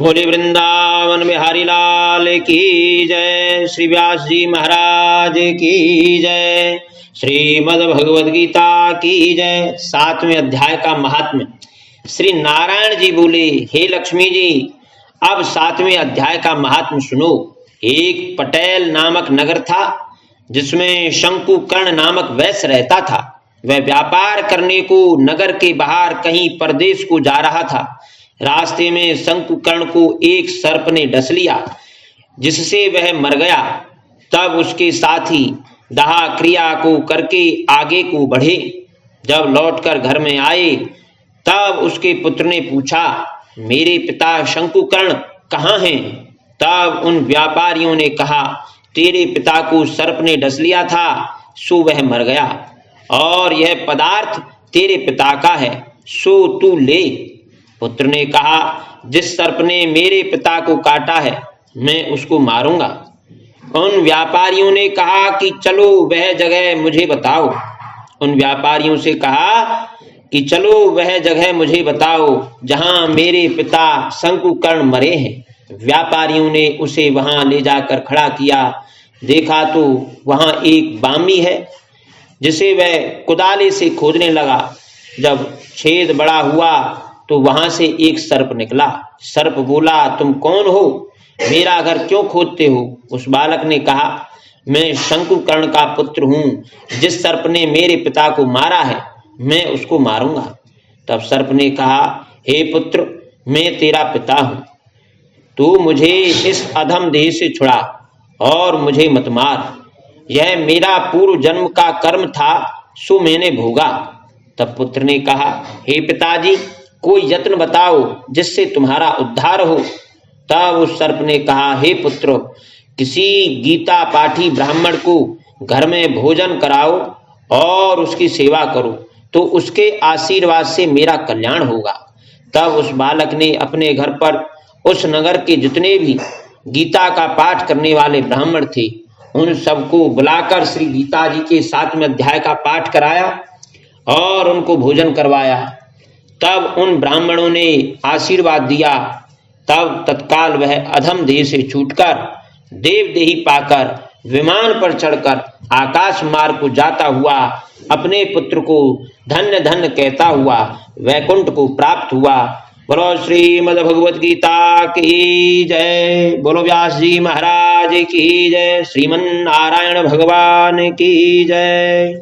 भोले वृंदावन बिहारी लाल की जय। श्री व्यास जी महाराज की जय। श्रीमद् भगवद गीता की जय। 7वें अध्याय का महात्म्य। श्री नारायण जी बोले, हे लक्ष्मी जी, अब 7वें अध्याय का महात्म्य सुनो। एक पटेल नामक नगर था, जिसमें शंकुकर्ण नामक वैश्य रहता था। वह व्यापार करने को नगर के बाहर कहीं परदेश को जा रहा था। रास्ते में शंकुकर्ण को एक सर्प ने डस लिया, जिससे वह मर गया। तब उसके साथी दाह क्रिया को करके आगे को बढ़े। जब लौटकर घर में आए, तब उसके पुत्र ने पूछा, मेरे पिता शंकुकर्ण कहाँ हैं? तब उन व्यापारियों ने कहा, तेरे पिता को सर्प ने डस लिया था, सो वह मर गया, और यह पदार्थ तेरे पिता का है, सो तू ले। पुत्र ने कहा, जिस सर्प ने मेरे पिता को काटा है, मैं उसको मारूंगा। उन व्यापारियों ने कहा कि चलो वह जगह मुझे बताओ। उन व्यापारियों से कहा कि चलो वह जगह मुझे बताओ जहां मेरे पिता शंकुकर्ण मरे हैं। व्यापारियों ने उसे वहां ले जाकर खड़ा किया। देखा तो वहां एक बामी है, जिसे वह कुदाले से खोदने लगा। जब छेद बड़ा हुआ तो वहां से एक सर्प निकला। सर्प बोला, तुम कौन हो? मेरा घर क्यों खोदते हो? उस बालक ने कहा, मैं शंकुकर्ण का पुत्र हूं। जिस सर्प ने मेरे पिता को मारा है, मैं उसको मारूंगा। तब सर्प ने कहा, हे पुत्र, मैं तेरा पिता हूं। तू मुझे इस अधम देह से छुड़ा और मुझे मत मार। यह मेरा पूर्व जन्म का कर्म था, सो मैंने भोगा। तब पुत्र ने कहा, हे पिताजी, कोई यत्न बताओ जिससे तुम्हारा उद्धार हो। तब उस सर्प ने कहा, हे पुत्र, किसी गीता पाठी ब्राह्मण को घर में भोजन कराओ और उसकी सेवा करो, तो उसके आशीर्वाद से मेरा कल्याण होगा। तब उस बालक ने अपने घर पर उस नगर के जितने भी गीता का पाठ करने वाले ब्राह्मण थे, उन सबको बुलाकर श्री गीता जी के 7वें अध्याय का पाठ कराया और उनको भोजन करवाया। तब उन ब्राह्मणों ने आशीर्वाद दिया। तब तत्काल वह अधम देह से छूटकर देवदेही पाकर विमान पर चढ़कर आकाश मार्ग को जाता हुआ अपने पुत्र को धन्य धन्य कहता हुआ वैकुंठ को प्राप्त हुआ। बोलो श्रीमद् भगवद गीता की जय। बोलो व्यास जी महाराज की जय। श्रीमन नारायण भगवान की जय।